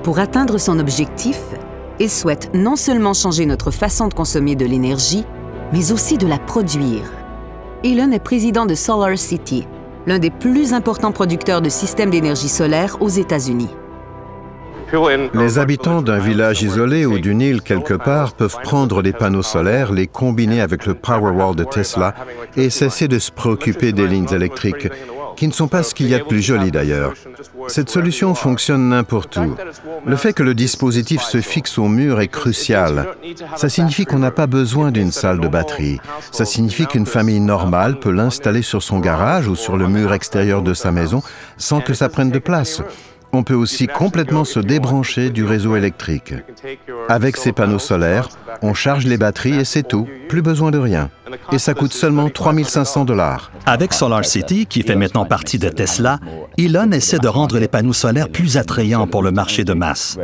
Pour atteindre son objectif, il souhaite non seulement changer notre façon de consommer de l'énergie, mais aussi de la produire. Elon est président de SolarCity, l'un des plus importants producteurs de systèmes d'énergie solaire aux États-Unis. Les habitants d'un village isolé ou d'une île quelque part peuvent prendre des panneaux solaires, les combiner avec le Powerwall de Tesla et cesser de se préoccuper des lignes électriques, qui ne sont pas ce qu'il y a de plus joli d'ailleurs. Cette solution fonctionne n'importe où. Le fait que le dispositif se fixe au mur est crucial. Ça signifie qu'on n'a pas besoin d'une salle de batterie. Ça signifie qu'une famille normale peut l'installer sur son garage ou sur le mur extérieur de sa maison sans que ça prenne de place. On peut aussi complètement se débrancher du réseau électrique. Avec ces panneaux solaires, on charge les batteries et c'est tout, plus besoin de rien. Et ça coûte seulement 3 500 $. Avec SolarCity, qui fait maintenant partie de Tesla, Elon essaie de rendre les panneaux solaires plus attrayants pour le marché de masse.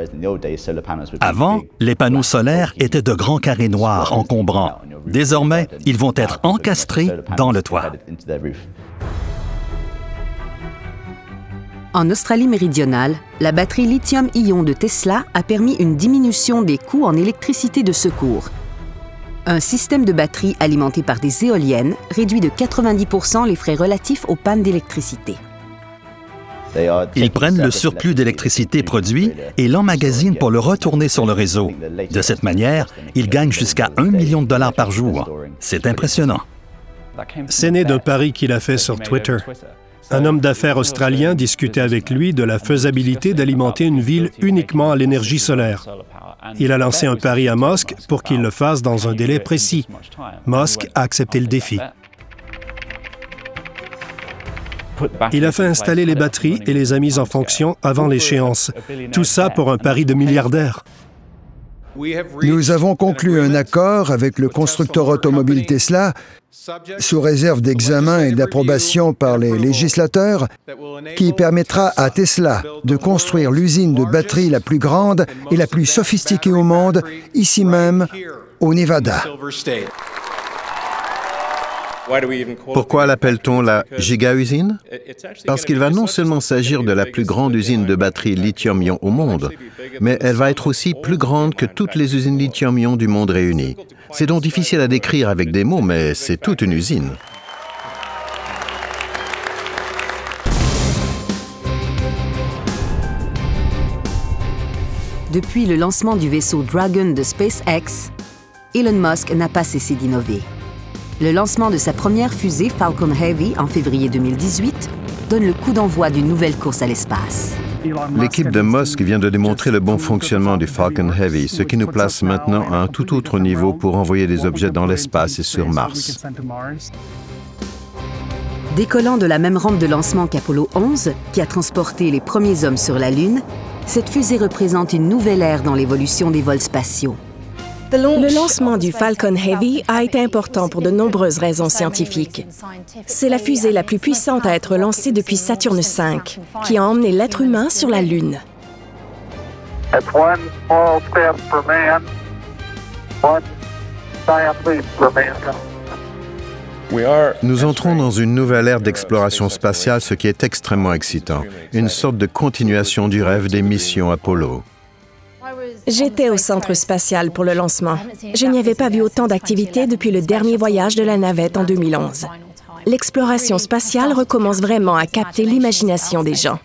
Avant, les panneaux solaires étaient de grands carrés noirs encombrants. Désormais, ils vont être encastrés dans le toit. En Australie méridionale, la batterie lithium-ion de Tesla a permis une diminution des coûts en électricité de secours. Un système de batterie alimenté par des éoliennes réduit de 90% les frais relatifs aux pannes d'électricité. Ils prennent le surplus d'électricité produit et l'emmagasinent pour le retourner sur le réseau. De cette manière, ils gagnent jusqu'à $1 million par jour. C'est impressionnant. C'est né d'un pari qu'il a fait sur Twitter. Un homme d'affaires australien discutait avec lui de la faisabilité d'alimenter une ville uniquement à l'énergie solaire. Il a lancé un pari à Musk pour qu'il le fasse dans un délai précis. Musk a accepté le défi. Il a fait installer les batteries et les a mises en fonction avant l'échéance. Tout ça pour un pari de milliardaire. Nous avons conclu un accord avec le constructeur automobile Tesla, sous réserve d'examen et d'approbation par les législateurs, qui permettra à Tesla de construire l'usine de batterie la plus grande et la plus sophistiquée au monde, ici même, au Nevada. Pourquoi l'appelle-t-on la giga-usine? Parce qu'il va non seulement s'agir de la plus grande usine de batterie lithium-ion au monde, mais elle va être aussi plus grande que toutes les usines lithium-ion du monde réunies. C'est donc difficile à décrire avec des mots, mais c'est toute une usine. Depuis le lancement du vaisseau Dragon de SpaceX, Elon Musk n'a pas cessé d'innover. Le lancement de sa première fusée Falcon Heavy en février 2018 donne le coup d'envoi d'une nouvelle course à l'espace. L'équipe de Musk vient de démontrer le bon fonctionnement du Falcon Heavy, ce qui nous place maintenant à un tout autre niveau pour envoyer des objets dans l'espace et sur Mars. Décollant de la même rampe de lancement qu'Apollo 11, qui a transporté les premiers hommes sur la Lune, cette fusée représente une nouvelle ère dans l'évolution des vols spatiaux. Le lancement du Falcon Heavy a été important pour de nombreuses raisons scientifiques. C'est la fusée la plus puissante à être lancée depuis Saturne V, qui a emmené l'être humain sur la Lune. Nous entrons dans une nouvelle ère d'exploration spatiale, ce qui est extrêmement excitant. Une sorte de continuation du rêve des missions Apollo. J'étais au centre spatial pour le lancement. Je n'y avais pas vu autant d'activités depuis le dernier voyage de la navette en 2011. L'exploration spatiale recommence vraiment à capter l'imagination des gens.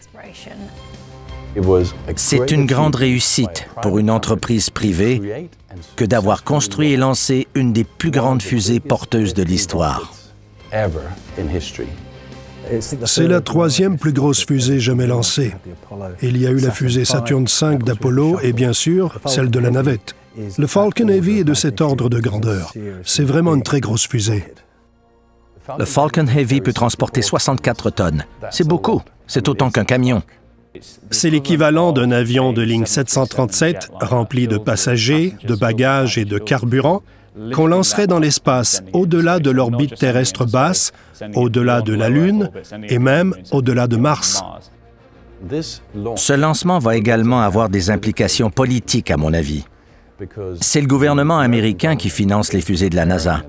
C'est une grande réussite pour une entreprise privée que d'avoir construit et lancé une des plus grandes fusées porteuses de l'histoire. C'est la troisième plus grosse fusée jamais lancée. Il y a eu la fusée Saturne V d'Apollo et bien sûr celle de la navette. Le Falcon Heavy est de cet ordre de grandeur. C'est vraiment une très grosse fusée. Le Falcon Heavy peut transporter 64 tonnes. C'est beaucoup. C'est autant qu'un camion. C'est l'équivalent d'un avion de ligne 737 rempli de passagers, de bagages et de carburant qu'on lancerait dans l'espace au-delà de l'orbite terrestre basse, au-delà de la Lune et même au-delà de Mars. Ce lancement va également avoir des implications politiques, à mon avis. C'est le gouvernement américain qui finance les fusées de la NASA.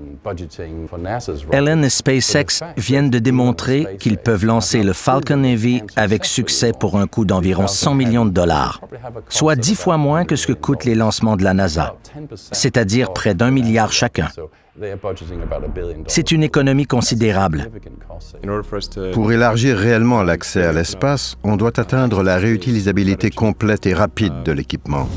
Elon et SpaceX viennent de démontrer qu'ils peuvent lancer le Falcon Heavy avec succès pour un coût d'environ 100 millions de dollars, soit 10 fois moins que ce que coûtent les lancements de la NASA, c'est-à-dire près d'1 milliard chacun. C'est une économie considérable. Pour élargir réellement l'accès à l'espace, on doit atteindre la réutilisabilité complète et rapide de l'équipement.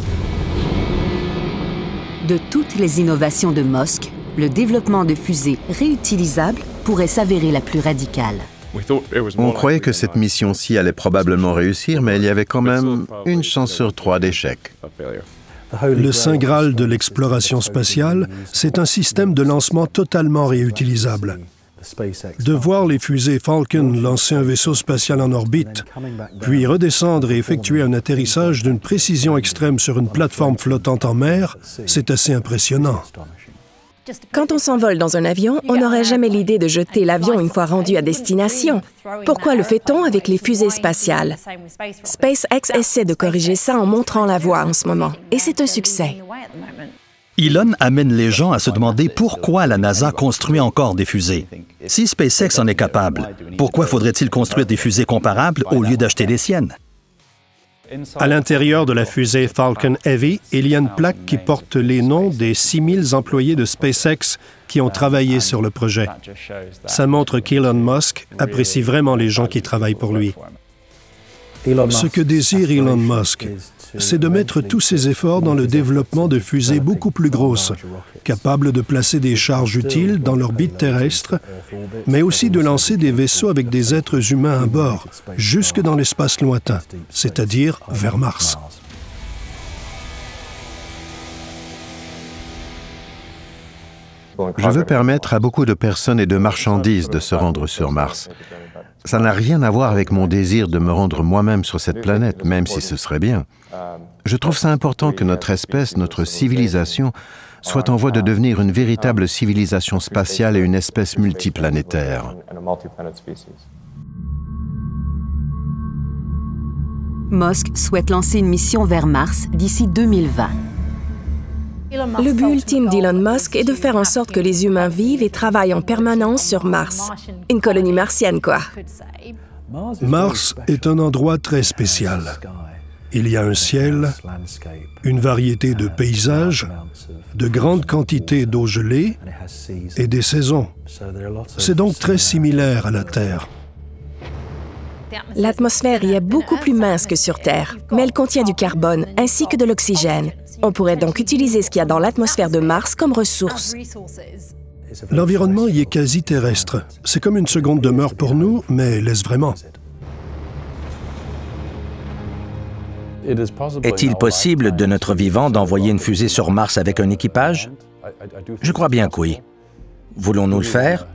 De toutes les innovations de Musk, le développement de fusées réutilisables pourrait s'avérer la plus radicale. On croyait que cette mission-ci allait probablement réussir, mais il y avait quand même une chance sur 3 d'échec. Le Saint Graal de l'exploration spatiale, c'est un système de lancement totalement réutilisable. De voir les fusées Falcon lancer un vaisseau spatial en orbite, puis redescendre et effectuer un atterrissage d'une précision extrême sur une plateforme flottante en mer, c'est assez impressionnant. Quand on s'envole dans un avion, on n'aurait jamais l'idée de jeter l'avion une fois rendu à destination. Pourquoi le fait-on avec les fusées spatiales? SpaceX essaie de corriger ça en montrant la voie en ce moment, et c'est un succès. Elon amène les gens à se demander pourquoi la NASA construit encore des fusées. Si SpaceX en est capable, pourquoi faudrait-il construire des fusées comparables au lieu d'acheter les siennes? À l'intérieur de la fusée Falcon Heavy, il y a une plaque qui porte les noms des 6000 employés de SpaceX qui ont travaillé sur le projet. Ça montre qu'Elon Musk apprécie vraiment les gens qui travaillent pour lui. Ce que désire Elon Musk, c'est de mettre tous ses efforts dans le développement de fusées beaucoup plus grosses, capables de placer des charges utiles dans l'orbite terrestre, mais aussi de lancer des vaisseaux avec des êtres humains à bord, jusque dans l'espace lointain, c'est-à-dire vers Mars. Je veux permettre à beaucoup de personnes et de marchandises de se rendre sur Mars. Ça n'a rien à voir avec mon désir de me rendre moi-même sur cette planète, même si ce serait bien. Je trouve ça important que notre espèce, notre civilisation, soit en voie de devenir une véritable civilisation spatiale et une espèce multiplanétaire. Musk souhaite lancer une mission vers Mars d'ici 2020. Le but ultime d'Elon Musk est de faire en sorte que les humains vivent et travaillent en permanence sur Mars. Une colonie martienne, quoi. Mars est un endroit très spécial. Il y a un ciel, une variété de paysages, de grandes quantités d'eau gelée et des saisons. C'est donc très similaire à la Terre. L'atmosphère y est beaucoup plus mince que sur Terre, mais elle contient du carbone ainsi que de l'oxygène. On pourrait donc utiliser ce qu'il y a dans l'atmosphère de Mars comme ressource. L'environnement y est quasi terrestre. C'est comme une seconde demeure pour nous, mais l'est-ce vraiment? Est-il possible de notre vivant d'envoyer une fusée sur Mars avec un équipage? Je crois bien que oui. Voulons-nous le faire?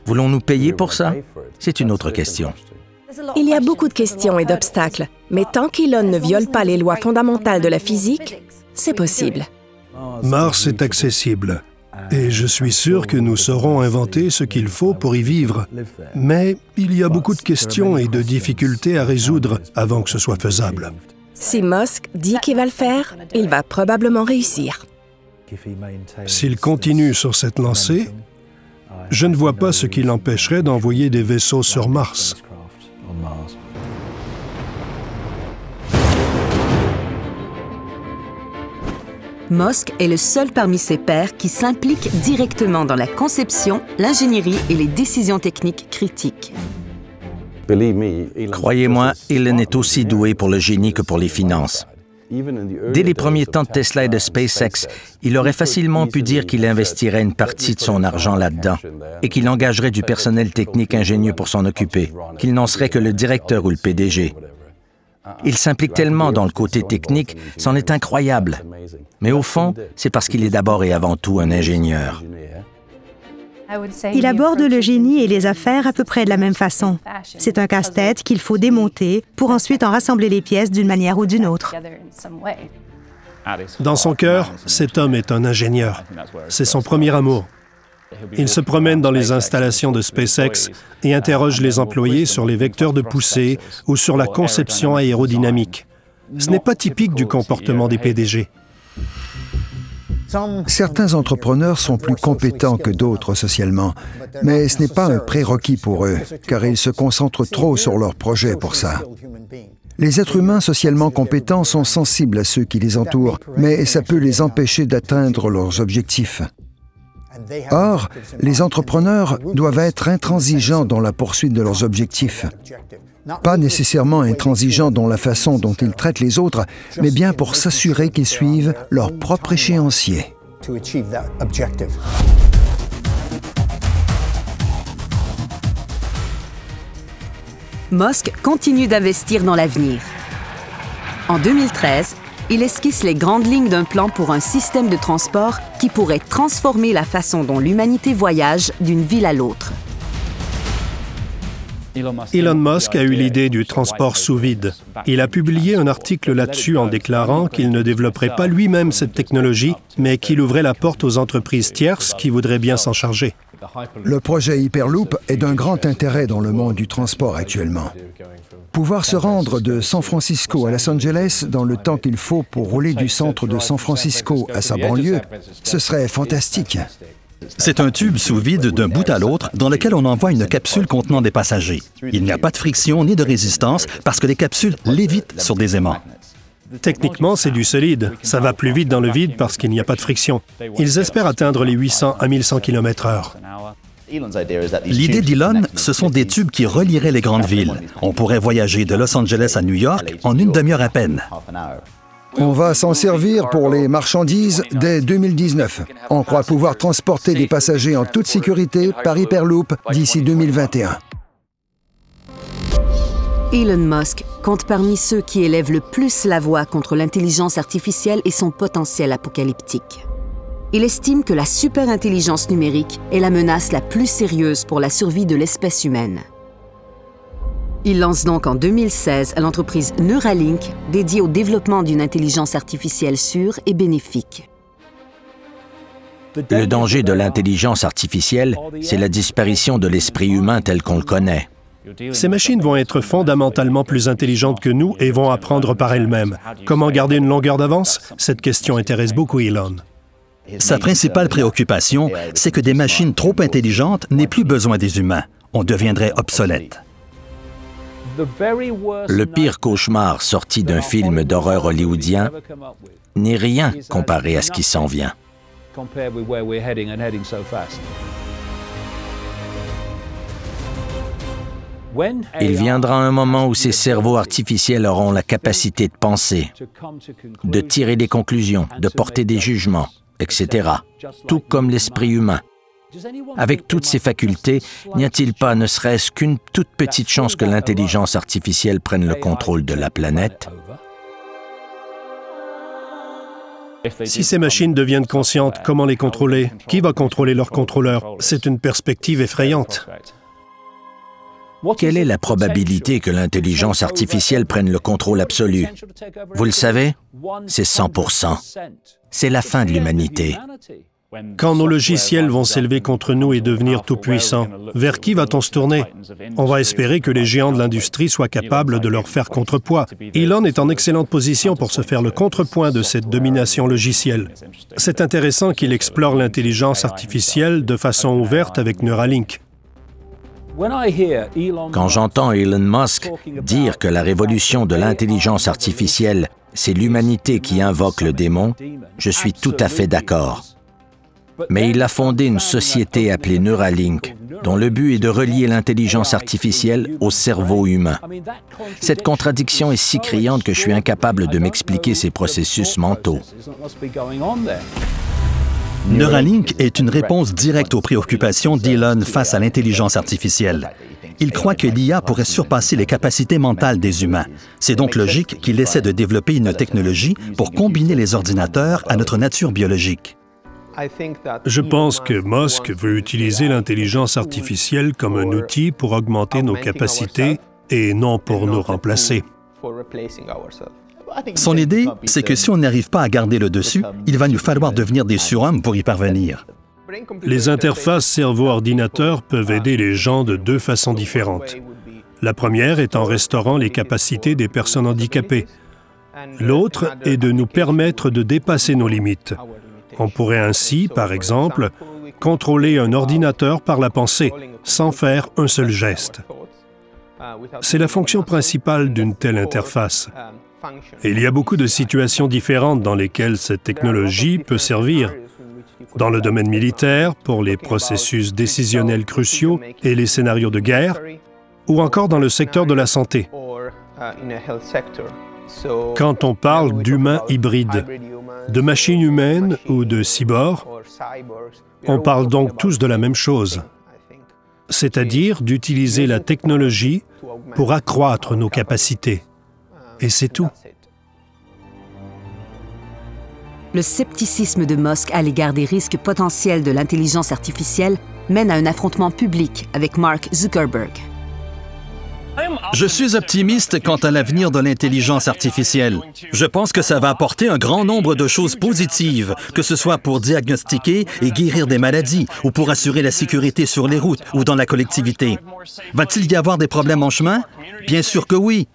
Voulons-nous payer pour ça? C'est une autre question. Il y a beaucoup de questions et d'obstacles, mais tant qu'Elon ne viole pas les lois fondamentales de la physique, c'est possible. Mars est accessible, et je suis sûr que nous saurons inventer ce qu'il faut pour y vivre. Mais il y a beaucoup de questions et de difficultés à résoudre avant que ce soit faisable. Si Musk dit qu'il va le faire, il va probablement réussir. S'il continue sur cette lancée, je ne vois pas ce qui l'empêcherait d'envoyer des vaisseaux sur Mars. Musk est le seul parmi ses pairs qui s'implique directement dans la conception, l'ingénierie et les décisions techniques critiques. Croyez-moi, Elon est aussi doué pour le génie que pour les finances. Dès les premiers temps de Tesla et de SpaceX, il aurait facilement pu dire qu'il investirait une partie de son argent là-dedans et qu'il engagerait du personnel technique ingénieux pour s'en occuper, qu'il n'en serait que le directeur ou le PDG. Il s'implique tellement dans le côté technique, c'en est incroyable. Mais au fond, c'est parce qu'il est d'abord et avant tout un ingénieur. Il aborde le génie et les affaires à peu près de la même façon. C'est un casse-tête qu'il faut démonter pour ensuite en rassembler les pièces d'une manière ou d'une autre. Dans son cœur, cet homme est un ingénieur. C'est son premier amour. Il se promène dans les installations de SpaceX et interroge les employés sur les vecteurs de poussée ou sur la conception aérodynamique. Ce n'est pas typique du comportement des PDG. Certains entrepreneurs sont plus compétents que d'autres socialement, mais ce n'est pas un prérequis pour eux, car ils se concentrent trop sur leurs projets pour ça. Les êtres humains socialement compétents sont sensibles à ceux qui les entourent, mais ça peut les empêcher d'atteindre leurs objectifs. Or, les entrepreneurs doivent être intransigeants dans la poursuite de leurs objectifs. Pas nécessairement intransigeants dans la façon dont ils traitent les autres, mais bien pour s'assurer qu'ils suivent leur propre échéancier. Musk continue d'investir dans l'avenir. En 2013, il esquisse les grandes lignes d'un plan pour un système de transport qui pourrait transformer la façon dont l'humanité voyage d'une ville à l'autre. Elon Musk a eu l'idée du transport sous vide. Il a publié un article là-dessus en déclarant qu'il ne développerait pas lui-même cette technologie, mais qu'il ouvrait la porte aux entreprises tierces qui voudraient bien s'en charger. Le projet Hyperloop est d'un grand intérêt dans le monde du transport actuellement. Pouvoir se rendre de San Francisco à Los Angeles dans le temps qu'il faut pour rouler du centre de San Francisco à sa banlieue, ce serait fantastique. C'est un tube sous vide d'un bout à l'autre dans lequel on envoie une capsule contenant des passagers. Il n'y a pas de friction ni de résistance parce que les capsules lévitent sur des aimants. Techniquement, c'est du solide. Ça va plus vite dans le vide parce qu'il n'y a pas de friction. Ils espèrent atteindre les 800 à 1100 km/h. L'idée d'Elon, ce sont des tubes qui relieraient les grandes villes. On pourrait voyager de Los Angeles à New York en une demi-heure à peine. On va s'en servir pour les marchandises dès 2019. On croit pouvoir transporter des passagers en toute sécurité par Hyperloop d'ici 2021. Elon Musk compte parmi ceux qui élèvent le plus la voix contre l'intelligence artificielle et son potentiel apocalyptique. Il estime que la superintelligence numérique est la menace la plus sérieuse pour la survie de l'espèce humaine. Il lance donc en 2016 l'entreprise Neuralink, dédiée au développement d'une intelligence artificielle sûre et bénéfique. Le danger de l'intelligence artificielle, c'est la disparition de l'esprit humain tel qu'on le connaît. Ces machines vont être fondamentalement plus intelligentes que nous et vont apprendre par elles-mêmes. Comment garder une longueur d'avance? Cette question intéresse beaucoup Elon. Sa principale préoccupation, c'est que des machines trop intelligentes n'aient plus besoin des humains. On deviendrait obsolète. Le pire cauchemar sorti d'un film d'horreur hollywoodien n'est rien comparé à ce qui s'en vient. Il viendra un moment où ces cerveaux artificiels auront la capacité de penser, de tirer des conclusions, de porter des jugements, etc., tout comme l'esprit humain. Avec toutes ces facultés, n'y a-t-il pas ne serait-ce qu'une toute petite chance que l'intelligence artificielle prenne le contrôle de la planète? Si ces machines deviennent conscientes, comment les contrôler? Qui va contrôler leurs contrôleurs? C'est une perspective effrayante. Quelle est la probabilité que l'intelligence artificielle prenne le contrôle absolu? Vous le savez? C'est 100%. C'est la fin de l'humanité. Quand nos logiciels vont s'élever contre nous et devenir tout-puissants, vers qui va-t-on se tourner? On va espérer que les géants de l'industrie soient capables de leur faire contrepoids. Elon est en excellente position pour se faire le contrepoint de cette domination logicielle. C'est intéressant qu'il explore l'intelligence artificielle de façon ouverte avec Neuralink. Quand j'entends Elon Musk dire que la révolution de l'intelligence artificielle, c'est l'humanité qui invoque le démon, je suis tout à fait d'accord. Mais il a fondé une société appelée Neuralink, dont le but est de relier l'intelligence artificielle au cerveau humain. Cette contradiction est si criante que je suis incapable de m'expliquer ces processus mentaux. Neuralink est une réponse directe aux préoccupations d'Elon face à l'intelligence artificielle. Il croit que l'IA pourrait surpasser les capacités mentales des humains. C'est donc logique qu'il essaie de développer une technologie pour combiner les ordinateurs à notre nature biologique. Je pense que Musk veut utiliser l'intelligence artificielle comme un outil pour augmenter nos capacités et non pour nous remplacer. Son idée, c'est que si on n'arrive pas à garder le dessus, il va nous falloir devenir des surhommes pour y parvenir. Les interfaces cerveau-ordinateur peuvent aider les gens de deux façons différentes. La première est en restaurant les capacités des personnes handicapées. L'autre est de nous permettre de dépasser nos limites. On pourrait ainsi, par exemple, contrôler un ordinateur par la pensée, sans faire un seul geste. C'est la fonction principale d'une telle interface. Et il y a beaucoup de situations différentes dans lesquelles cette technologie peut servir. Dans le domaine militaire, pour les processus décisionnels cruciaux et les scénarios de guerre, ou encore dans le secteur de la santé. Quand on parle d'humains hybrides, de machines humaines ou de cyborgs, on parle donc tous de la même chose, c'est-à-dire d'utiliser la technologie pour accroître nos capacités. Et c'est tout. Le scepticisme de Musk à l'égard des risques potentiels de l'intelligence artificielle mène à un affrontement public avec Mark Zuckerberg. Je suis optimiste quant à l'avenir de l'intelligence artificielle. Je pense que ça va apporter un grand nombre de choses positives, que ce soit pour diagnostiquer et guérir des maladies, ou pour assurer la sécurité sur les routes ou dans la collectivité. Va-t-il y avoir des problèmes en chemin? Bien sûr que oui.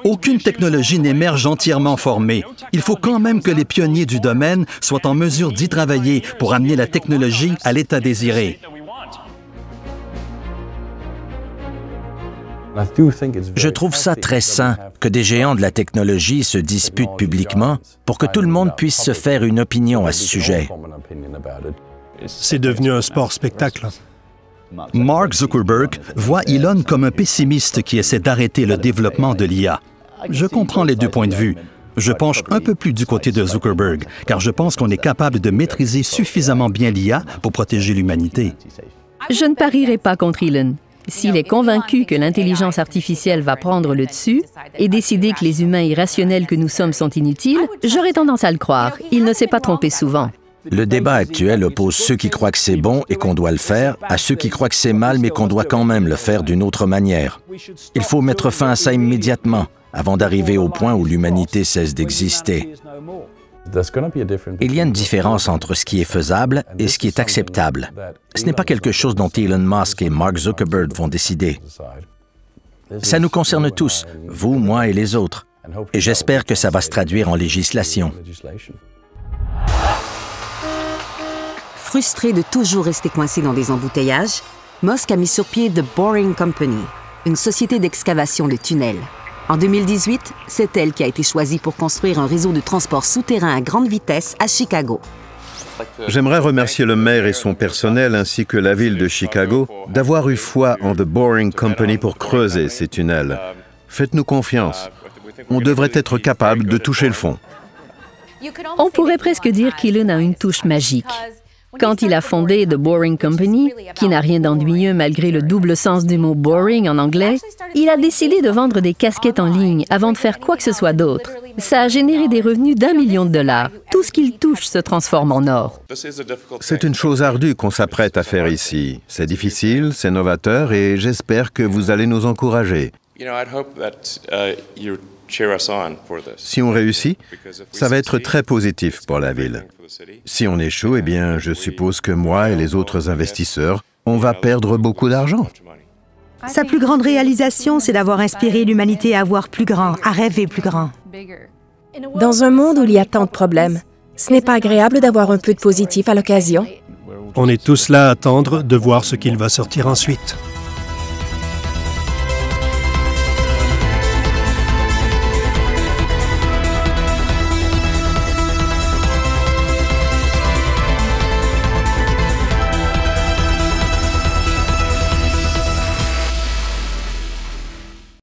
Aucune technologie n'émerge entièrement formée. Il faut quand même que les pionniers du domaine soient en mesure d'y travailler pour amener la technologie à l'état désiré. Je trouve ça très sain que des géants de la technologie se disputent publiquement pour que tout le monde puisse se faire une opinion à ce sujet. C'est devenu un sport-spectacle. Mark Zuckerberg voit Elon comme un pessimiste qui essaie d'arrêter le développement de l'IA. Je comprends les deux points de vue. Je penche un peu plus du côté de Zuckerberg, car je pense qu'on est capable de maîtriser suffisamment bien l'IA pour protéger l'humanité. Je ne parierai pas contre Elon. S'il est convaincu que l'intelligence artificielle va prendre le dessus et décider que les humains irrationnels que nous sommes sont inutiles, j'aurais tendance à le croire. Il ne s'est pas trompé souvent. Le débat actuel oppose ceux qui croient que c'est bon et qu'on doit le faire à ceux qui croient que c'est mal mais qu'on doit quand même le faire d'une autre manière. Il faut mettre fin à ça immédiatement, avant d'arriver au point où l'humanité cesse d'exister. Il y a une différence entre ce qui est faisable et ce qui est acceptable. Ce n'est pas quelque chose dont Elon Musk et Mark Zuckerberg vont décider. Ça nous concerne tous, vous, moi et les autres. Et j'espère que ça va se traduire en législation. Frustré de toujours rester coincé dans des embouteillages, Musk a mis sur pied The Boring Company, une société d'excavation de tunnels. En 2018, c'est elle qui a été choisie pour construire un réseau de transport souterrain à grande vitesse à Chicago. J'aimerais remercier le maire et son personnel ainsi que la ville de Chicago d'avoir eu foi en The Boring Company pour creuser ces tunnels. Faites-nous confiance. On devrait être capable de toucher le fond. On pourrait presque dire qu'Elon a une touche magique. Quand il a fondé The Boring Company, qui n'a rien d'ennuyeux malgré le double sens du mot boring en anglais, il a décidé de vendre des casquettes en ligne avant de faire quoi que ce soit d'autre. Ça a généré des revenus d'1 million de dollars. Tout ce qu'il touche se transforme en or. C'est une chose ardue qu'on s'apprête à faire ici. C'est difficile, c'est novateur et j'espère que vous allez nous encourager. Si on réussit, ça va être très positif pour la ville. Si on échoue, eh bien, je suppose que moi et les autres investisseurs, on va perdre beaucoup d'argent. Sa plus grande réalisation, c'est d'avoir inspiré l'humanité à voir plus grand, à rêver plus grand. Dans un monde où il y a tant de problèmes, ce n'est pas agréable d'avoir un peu de positif à l'occasion. On est tous là à attendre de voir ce qu'il va sortir ensuite.